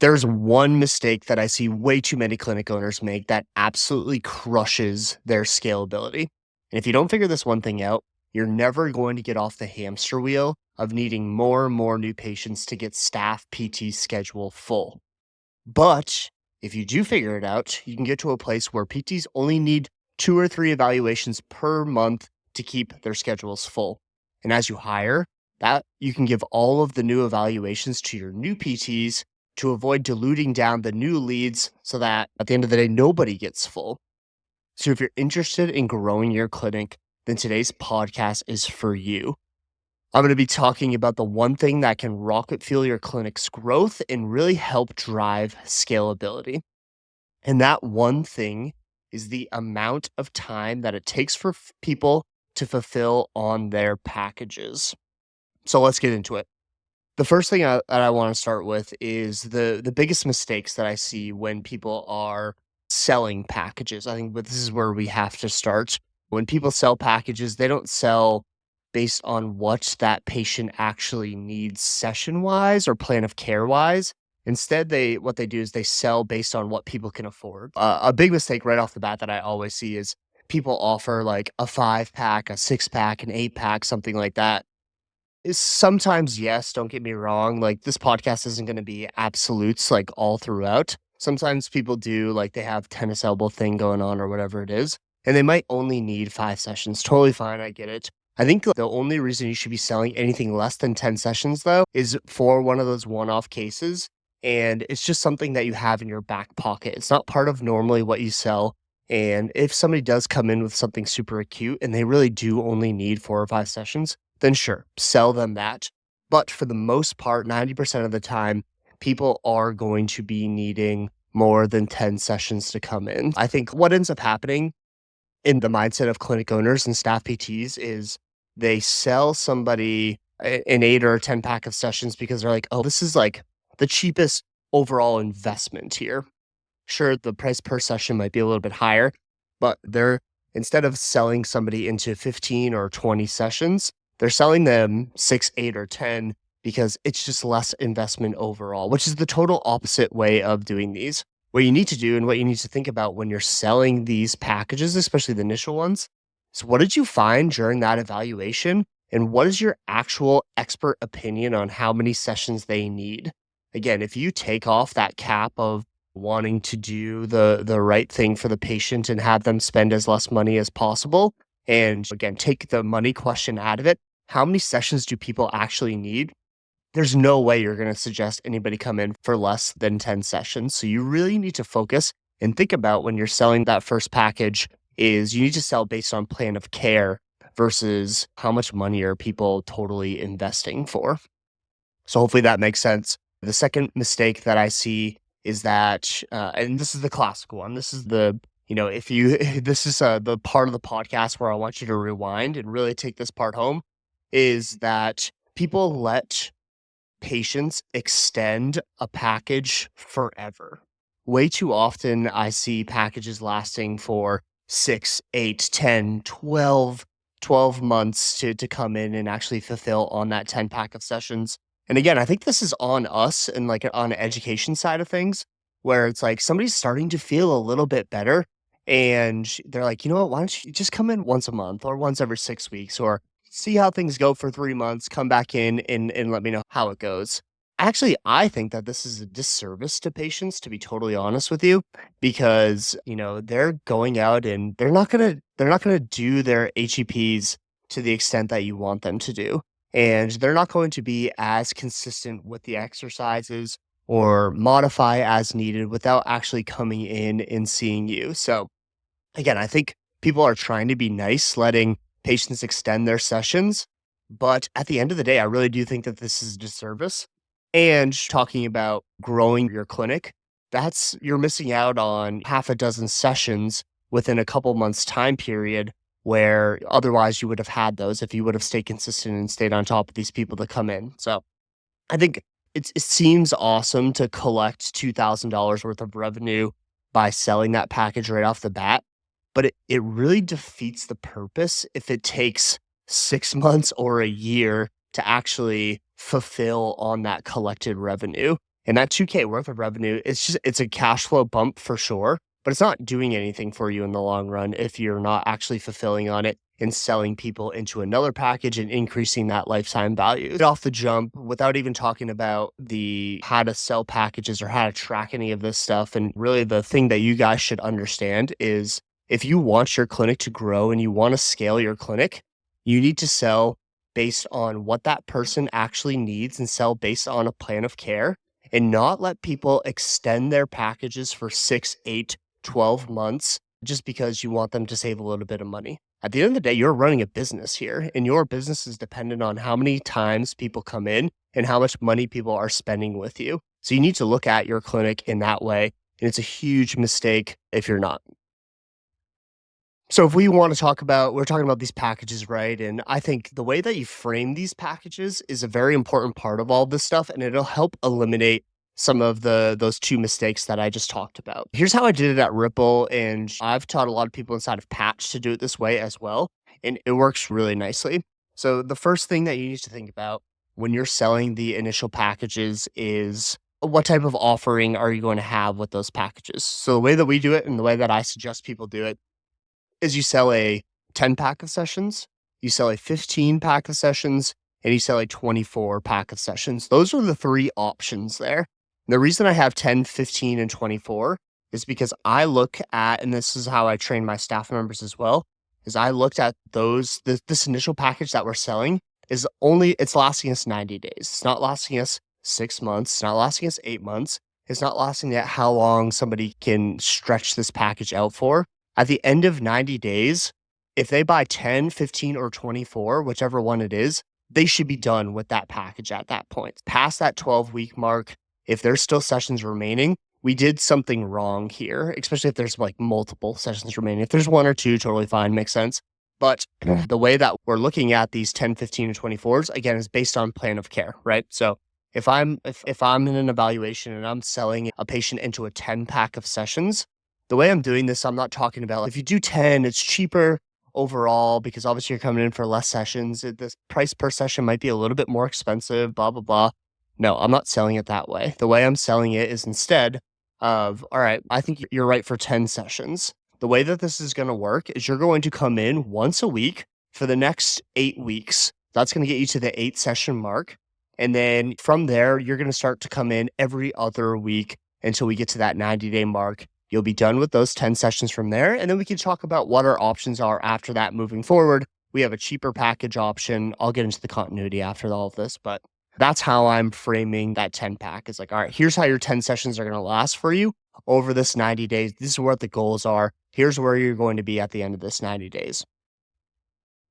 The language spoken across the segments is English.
There's one mistake that I see way too many clinic owners make that absolutely crushes their scalability. And if you don't figure this one thing out, you're never going to get off the hamster wheel of needing more and more new patients to get staff PT schedule full. But if you do figure it out, you can get to a place where PTs only need 2 or 3 evaluations per month to keep their schedules full. And as you hire, that you can give all of the new evaluations to your new PTs to avoid diluting down the new leads so that at the end of the day, nobody gets full. So if you're interested in growing your clinic, then today's podcast is for you. I'm going to be talking about the one thing that can rocket fuel your clinic's growth and really help drive scalability. And that one thing is the amount of time that it takes for people to fulfill on their packages. So let's get into it. The first thing that I want to start with is the biggest mistakes that I see when people are selling packages. I think this is where we have to start. When people sell packages, they don't sell based on what that patient actually needs session-wise or plan of care-wise. Instead, what they do is they sell based on what people can afford. A big mistake right off the bat that I always see is people offer like a 5-pack, a 6-pack, an 8-pack, something like that. Is sometimes, yes, don't get me wrong, like, this podcast isn't gonna be absolutes, like, all throughout. Sometimes people do, like, they have tennis elbow thing going on or whatever it is, and they might only need 5 sessions. Totally fine, I get it. I think the only reason you should be selling anything less than 10 sessions, though, is for one of those one-off cases, and it's just something that you have in your back pocket. It's not part of normally what you sell, and if somebody does come in with something super acute and they really do only need 4 or 5 sessions, then sure, sell them that. But for the most part, 90% of the time, people are going to be needing more than 10 sessions to come in. I think what ends up happening in the mindset of clinic owners and staff PTs is they sell somebody an 8 or a 10 pack of sessions because they're like, oh, this is like the cheapest overall investment here. Sure, the price per session might be a little bit higher, but instead of selling somebody into 15 or 20 sessions, they're selling them 6, 8, or 10 because it's just less investment overall, which is the total opposite way of doing these. What you need to do and what you need to think about when you're selling these packages, especially the initial ones, is what did you find during that evaluation? And what is your actual expert opinion on how many sessions they need? Again, if you take off that cap of wanting to do the right thing for the patient and have them spend as less money as possible, and again, take the money question out of it, how many sessions do people actually need? There's no way you're going to suggest anybody come in for less than 10 sessions. So you really need to focus and think about when you're selling that first package is you need to sell based on plan of care versus how much money are people totally investing for. So hopefully that makes sense. The second mistake that I see is that, and this is the classic one. This is if you, this is the part of the podcast where I want you to rewind and really take this part home, is that people let patients extend a package forever. Way too often, I see packages lasting for 6, 8, 10, 12 months to come in and actually fulfill on that 10 pack of sessions. And again, I think this is on us and like on the education side of things, where it's like somebody's starting to feel a little bit better. And they're like, you know what, why don't you just come in once a month or once every 6 weeks or see how things go for 3 months, come back in and let me know how it goes. Actually, I think that this is a disservice to patients, to be totally honest with you, because, they're going out and they're not gonna do their HEPs to the extent that you want them to do. And they're not going to be as consistent with the exercises or modify as needed without actually coming in and seeing you. So again, I think people are trying to be nice, letting patients extend their sessions. But at the end of the day, I really do think that this is a disservice. And talking about growing your clinic, you're missing out on half a dozen sessions within a couple months time period where otherwise you would have had those if you would have stayed consistent and stayed on top of these people that come in. So I think it seems awesome to collect $2,000 worth of revenue by selling that package right off the bat, but it really defeats the purpose if it takes 6 months or a year to actually fulfill on that collected revenue. And that 2K worth of revenue, it's a cash flow bump for sure, but it's not doing anything for you in the long run if you're not actually fulfilling on it and selling people into another package and increasing that lifetime value. Off the jump, without even talking about the how to sell packages or how to track any of this stuff. And really the thing that you guys should understand is if you want your clinic to grow and you want to scale your clinic, you need to sell based on what that person actually needs and sell based on a plan of care and not let people extend their packages for 6, 8, 12 months just because you want them to save a little bit of money. At the end of the day, you're running a business here, and your business is dependent on how many times people come in and how much money people are spending with you. So you need to look at your clinic in that way, and it's a huge mistake if you're not. So if we want to we're talking about these packages, right? And I think the way that you frame these packages is a very important part of all this stuff, and it'll help eliminate some of those two mistakes that I just talked about. Here's how I did it at Ripple, and I've taught a lot of people inside of Patch to do it this way as well, and it works really nicely. So the first thing that you need to think about when you're selling the initial packages is what type of offering are you going to have with those packages? So the way that we do it and the way that I suggest people do it is you sell a 10 pack of sessions, you sell a 15 pack of sessions, and you sell a 24 pack of sessions. Those are the three options there. The reason I have 10, 15, and 24 is because I look at, and this is how I train my staff members as well, is I looked at this initial package that we're selling it's lasting us 90 days. It's not lasting us 6 months. It's not lasting us 8 months. It's not lasting at how long somebody can stretch this package out for. At the end of 90 days, if they buy 10, 15, or 24, whichever one it is, they should be done with that package at that point. Past that 12-week mark, if there's still sessions remaining, we did something wrong here, especially if there's like multiple sessions remaining. If there's one or two, totally fine, makes sense. But the way that we're looking at these 10, 15, and 24s, again, is based on plan of care, right? So if I'm in an evaluation and I'm selling a patient into a 10 pack of sessions, the way I'm doing this, I'm not talking about if you do 10, it's cheaper overall because obviously you're coming in for less sessions. The price per session might be a little bit more expensive, blah, blah, blah. No, I'm not selling it that way. The way I'm selling it is instead of, all right, I think you're right for 10 sessions. The way that this is going to work is you're going to come in once a week for the next 8 weeks. That's going to get you to the 8 session mark. And then from there, you're going to start to come in every other week until we get to that 90-day mark. You'll be done with those 10 sessions from there. And then we can talk about what our options are after that moving forward. We have a cheaper package option. I'll get into the continuity after all of this, but that's how I'm framing that 10 pack. It's like, all right, here's how your 10 sessions are going to last for you over this 90 days. This is what the goals are. Here's where you're going to be at the end of this 90 days.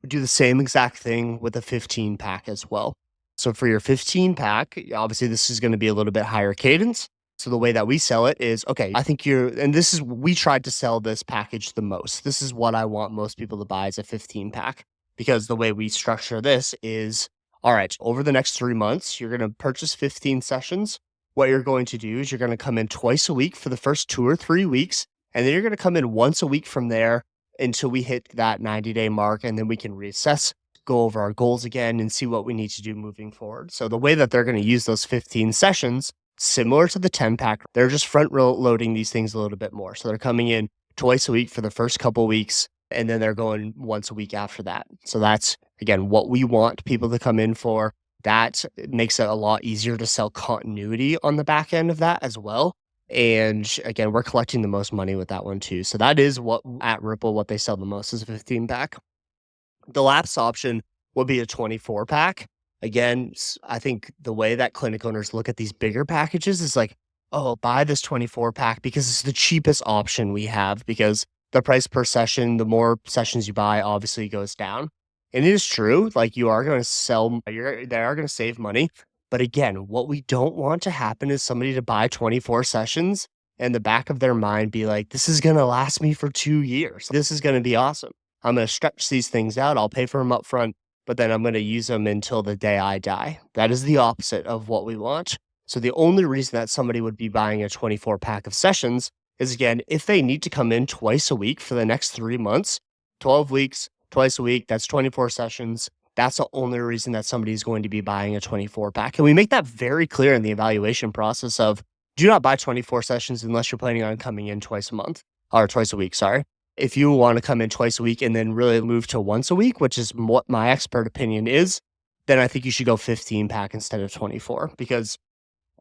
We do the same exact thing with a 15 pack as well. So for your 15 pack, obviously this is going to be a little bit higher cadence. So the way that we sell it is, okay, I think we tried to sell this package the most. This is what I want most people to buy as a 15 pack because the way we structure this is, all right, over the next 3 months, you're going to purchase 15 sessions. What you're going to do is you're going to come in twice a week for the first 2 or 3 weeks, and then you're going to come in once a week from there until we hit that 90-day mark, and then we can reassess, go over our goals again, and see what we need to do moving forward. So the way that they're going to use those 15 sessions, similar to the 10 pack, they're just front loading these things a little bit more. So they're coming in twice a week for the first couple weeks, and then they're going once a week after that. So that's, again, what we want people to come in for. That makes it a lot easier to sell continuity on the back end of that as well. And again, we're collecting the most money with that one too. So that is what at Ripple, what they sell the most is a 15 pack. The lapse option would be a 24 pack. Again, I think the way that clinic owners look at these bigger packages is like, oh, buy this 24 pack because it's the cheapest option we have because the price per session, the more sessions you buy, obviously goes down. And it is true, like they are going to save money. But again, what we don't want to happen is somebody to buy 24 sessions and the back of their mind be like, this is going to last me for 2 years. This is going to be awesome. I'm going to stretch these things out. I'll pay for them up front, but then I'm going to use them until the day I die. That is the opposite of what we want. So the only reason that somebody would be buying a 24 pack of sessions is, again, if they need to come in twice a week for the next 3 months, 12 weeks, twice a week, that's 24 sessions. that's the only reason that somebody's going to be buying a 24 pack. And we make that very clear in the evaluation process of do not buy 24 sessions unless you're planning on coming in twice a month or twice a week. Sorry. If you want to come in twice a week and then really move to once a week, which is what my expert opinion is, then I think you should go 15 pack instead of 24, because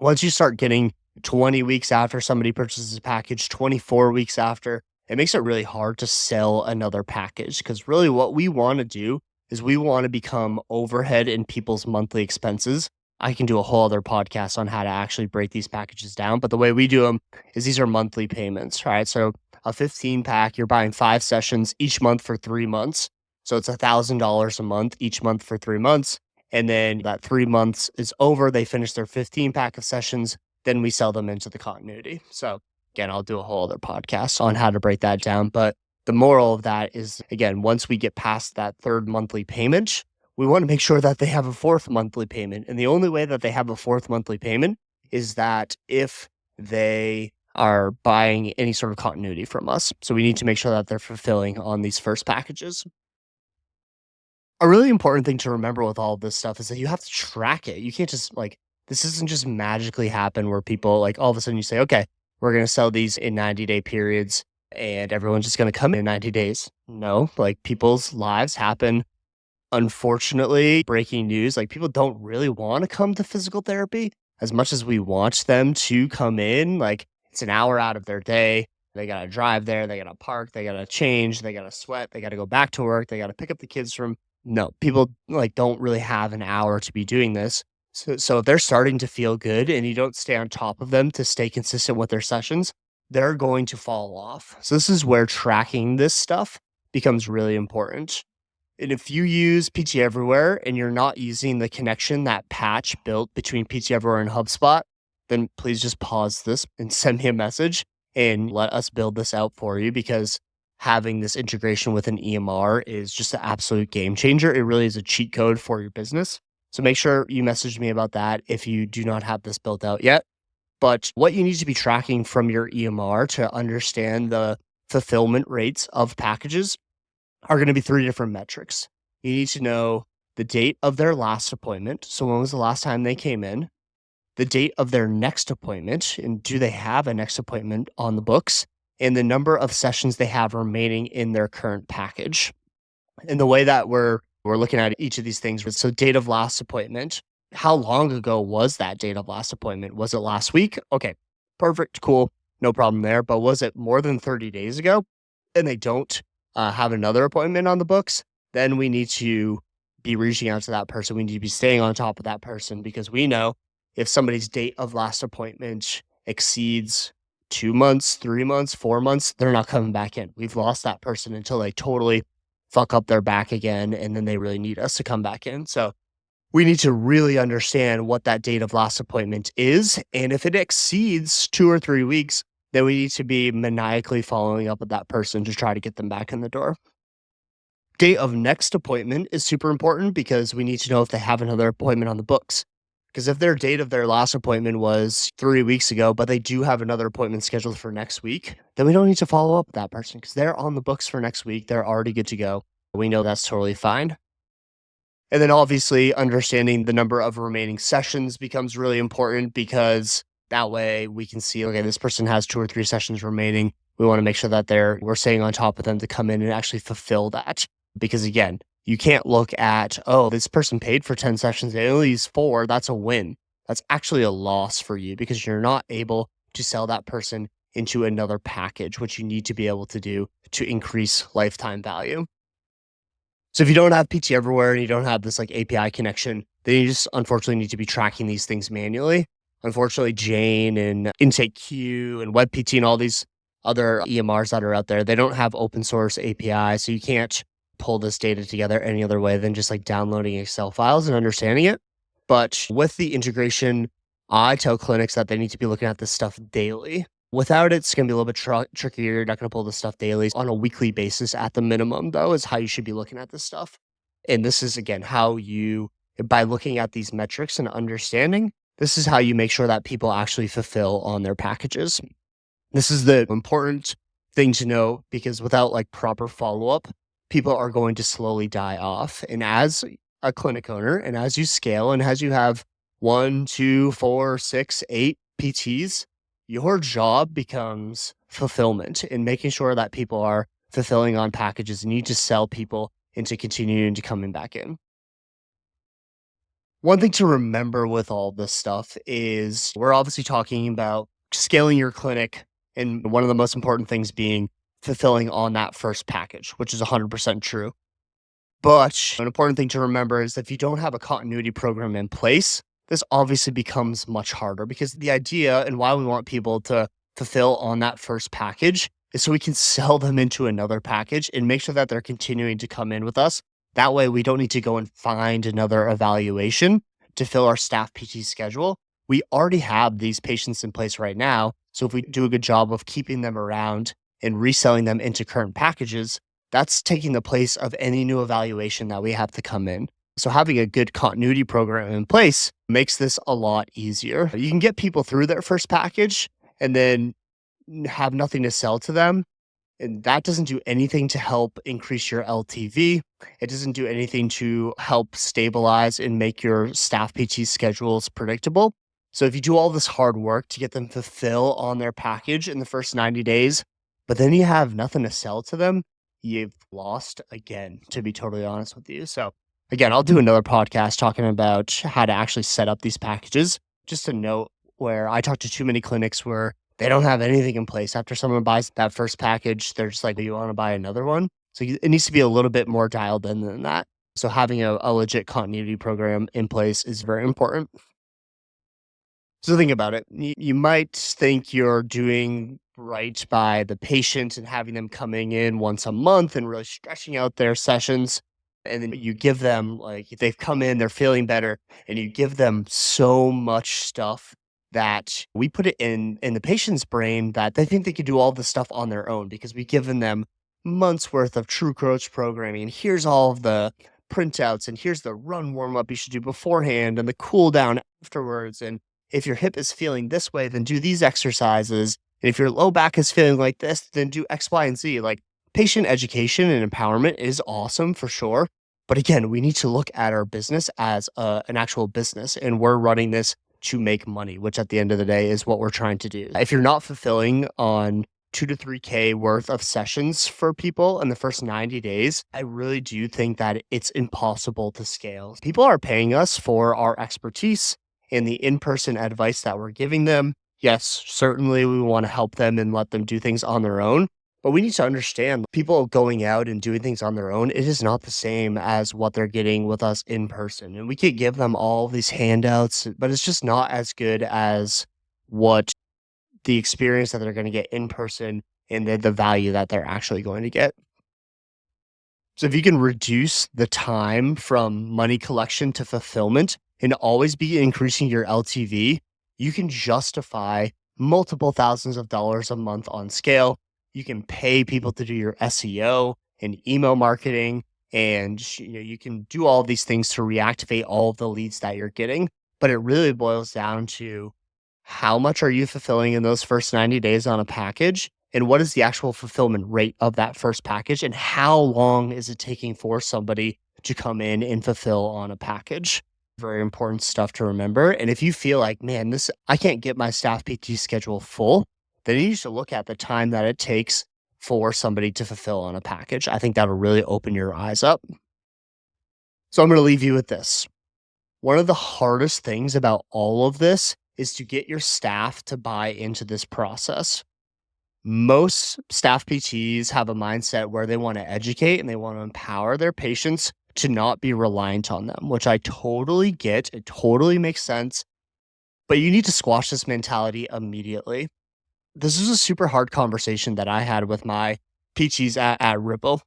once you start getting 20 weeks after somebody purchases a package, 24 weeks after, it makes it really hard to sell another package. Because really what we want to do is we want to become overhead in people's monthly expenses. I can do a whole other podcast on how to actually break these packages down. But the way we do them is these are monthly payments, right? So a 15 pack, you're buying 5 sessions each month for 3 months. So it's $1,000 a month each month for 3 months. And then that 3 months is over. They finish their 15 pack of sessions. Then we sell them into the continuity. So again, I'll do a whole other podcast on how to break that down. But the moral of that is, again, once we get past that 3rd monthly payment, we want to make sure that they have a 4th monthly payment. And the only way that they have a 4th monthly payment is that if they are buying any sort of continuity from us. So we need to make sure that they're fulfilling on these first packages. A really important thing to remember with all of this stuff is that you have to track it. You can't just this doesn't just magically happen where people all of a sudden you say, okay, we're going to sell these in 90-day periods and everyone's just going to come in 90 days. No, people's lives happen. Unfortunately, breaking news, people don't really want to come to physical therapy as much as we want them to come in. It's an hour out of their day. They got to drive there. They got to park. They got to change. They got to sweat. They got to go back to work. They got to pick up the kids from. No, people don't really have an hour to be doing this. So if they're starting to feel good and you don't stay on top of them to stay consistent with their sessions, they're going to fall off. So this is where tracking this stuff becomes really important. And if you use PT Everywhere and you're not using the connection that Patch built between PT Everywhere and HubSpot, then please just pause this and send me a message and let us build this out for you, because having this integration with an EMR is just an absolute game changer. It really is a cheat code for your business. So make sure you message me about that if you do not have this built out yet. But what you need to be tracking from your EMR to understand the fulfillment rates of packages are going to be 3 different metrics. You need to know the date of their last appointment. So when was the last time they came in? The date of their next appointment, and do they have a next appointment on the books? And the number of sessions they have remaining in their current package. And the way that we're looking at each of these things was, so date of last appointment, how long ago was that date of last appointment? Was it last week? Okay, perfect, cool, no problem there. But was it more than 30 days ago and they don't have another appointment on the books? Then we need to be reaching out to that person. We need to be staying on top of that person, because we know if somebody's date of last appointment exceeds 2 months, 3 months, 4 months, they're not coming back in. We've lost that person until they totally fuck up their back again, and then they really need us to come back in. So we need to really understand what that date of last appointment is. And if it exceeds 2 or 3 weeks, then we need to be maniacally following up with that person to try to get them back in the door. Date of next appointment is super important, because we need to know if they have another appointment on the books. Because if their date of their last appointment was 3 weeks ago, but they do have another appointment scheduled for next week, then we don't need to follow up with that person, because they're on the books for next week. They're already good to go. We know that's totally fine. And then obviously understanding the number of remaining sessions becomes really important, because that way we can see, okay, this person has 2 or 3 sessions remaining. We want to make sure that we're staying on top of them to come in and actually fulfill that. Because again, you can't look at, oh, this person paid for 10 sessions, they only used 4. That's a win. That's actually a loss for you, because you're not able to sell that person into another package, which you need to be able to do to increase lifetime value. So if you don't have PT Everywhere and you don't have this API connection, then you just unfortunately need to be tracking these things manually. Unfortunately, Jane and IntakeQ and WebPT and all these other EMRs that are out there, they don't have open source API, so you can't pull this data together any other way than just downloading Excel files and understanding it. But with the integration, I tell clinics that they need to be looking at this stuff daily. Without it, it's going to be a little bit trickier. You're not going to pull this stuff daily. On a weekly basis at the minimum, though, is how you should be looking at this stuff. And this is, again, how you, by looking at these metrics and understanding, this is how you make sure that people actually fulfill on their packages. This is the important thing to know, because without proper follow-up, people are going to slowly die off. And as a clinic owner, and as you scale and as you have one, two, four, six, eight PTs, your job becomes fulfillment in making sure that people are fulfilling on packages and you need to sell people into continuing to coming back in. One thing to remember with all this stuff is we're obviously talking about scaling your clinic, and one of the most important things being fulfilling on that first package, which is 100% true. But an important thing to remember is if you don't have a continuity program in place, this obviously becomes much harder because the idea and why we want people to fulfill on that first package is so we can sell them into another package and make sure that they're continuing to come in with us. That way, we don't need to go and find another evaluation to fill our staff PT schedule. We already have these patients in place right now. So if we do a good job of keeping them around and reselling them into current packages, that's taking the place of any new evaluation that we have to come in. So having a good continuity program in place makes this a lot easier. You can get people through their first package and then have nothing to sell to them. And that doesn't do anything to help increase your LTV. It doesn't do anything to help stabilize and make your staff PT schedules predictable. So if you do all this hard work to get them to fulfill on their package in the first 90 days, but then you have nothing to sell to them, you've lost again, to be totally honest with you. So again, I'll do another podcast talking about how to actually set up these packages. Just a note where I talk to too many clinics where they don't have anything in place. After someone buys that first package, they're just like, do you want to buy another one? So it needs to be a little bit more dialed in than that. So having a legit continuity program in place is very important. So think about it. You might think you're doing right by the patient and having them coming in once a month and really stretching out their sessions. And then you give them, like, if they've come in, they're feeling better, and you give them so much stuff that we put it in the patient's brain that they think they could do all this stuff on their own because we've given them months worth of true coach programming. And here's all of the printouts, and here's the run warm up you should do beforehand and the cool down afterwards. And if your hip is feeling this way, then do these exercises. And if your low back is feeling like this, then do X, Y, and Z. Like, patient education and empowerment is awesome for sure. But again, we need to look at our business as an actual business, and we're running this to make money, which at the end of the day is what we're trying to do. If you're not fulfilling on 2 to 3K worth of sessions for people in the first 90 days, I really do think that it's impossible to scale. People are paying us for our expertise and the in-person advice that we're giving them. Yes, certainly we want to help them and let them do things on their own. But we need to understand people going out and doing things on their own, it is not the same as what they're getting with us in person. And we could give them all these handouts, but it's just not as good as what the experience that they're going to get in person and the value that they're actually going to get. So if you can reduce the time from money collection to fulfillment and always be increasing your LTV, you can justify multiple thousands of dollars a month on scale. You can pay people to do your SEO and email marketing, and you can do all these things to reactivate all of the leads that you're getting. But it really boils down to how much are you fulfilling in those first 90 days on a package, and what is the actual fulfillment rate of that first package, and how long is it taking for somebody to come in and fulfill on a package? Very important stuff to remember. And if you feel like, man, I can't get my staff PT schedule full, then you need to look at the time that it takes for somebody to fulfill on a package. I think that'll really open your eyes up. So I'm going to leave you with this. One of the hardest things about all of this is to get your staff to buy into this process. Most staff PTs have a mindset where they want to educate and they want to empower their patients to not be reliant on them, which I totally get. It totally makes sense. But you need to squash this mentality immediately. This is a super hard conversation that I had with my PTs at Ripple.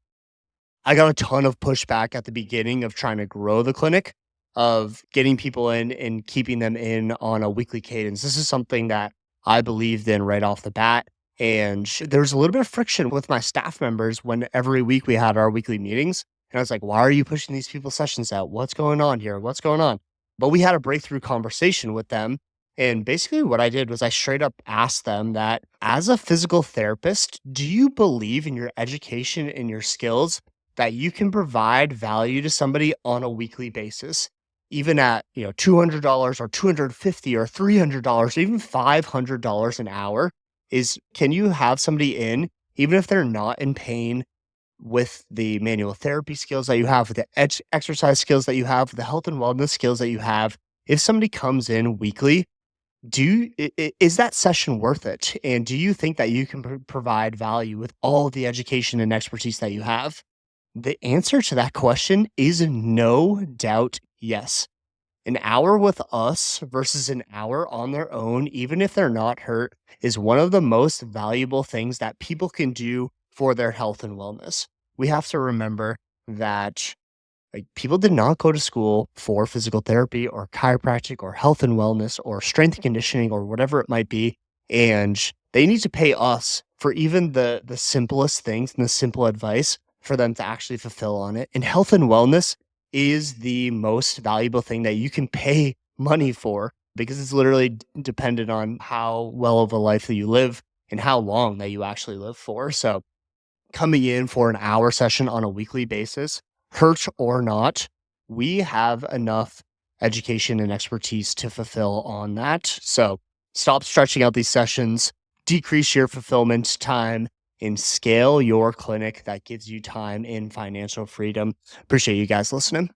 I got a ton of pushback at the beginning of trying to grow the clinic, of getting people in and keeping them in on a weekly cadence. This is something that I believed in right off the bat. And there was a little bit of friction with my staff members when every week we had our weekly meetings. And I was like, why are you pushing these people's sessions out? What's going on here? What's going on? But we had a breakthrough conversation with them. And basically what I did was I straight up asked them that, as a physical therapist, do you believe in your education and your skills that you can provide value to somebody on a weekly basis, even at, $200 or 250 or $300, even $500 an hour, is can you have somebody in, even if they're not in pain, with the manual therapy skills that you have, with the exercise skills that you have, with the health and wellness skills that you have. If somebody comes in weekly, do you, is that session worth it? And do you think that you can provide value with all the education and expertise that you have? The answer to that question is no doubt yes. An hour with us versus an hour on their own, even if they're not hurt, is one of the most valuable things that people can do for their health and wellness. We have to remember that people did not go to school for physical therapy or chiropractic or health and wellness or strength and conditioning or whatever it might be. And they need to pay us for even the simplest things and the simple advice for them to actually fulfill on it. And health and wellness is the most valuable thing that you can pay money for because it's literally dependent on how well of a life that you live and how long that you actually live for. So coming in for an hour session on a weekly basis, hurt or not, we have enough education and expertise to fulfill on that. So stop stretching out these sessions, decrease your fulfillment time, and scale your clinic that gives you time and financial freedom. Appreciate you guys listening.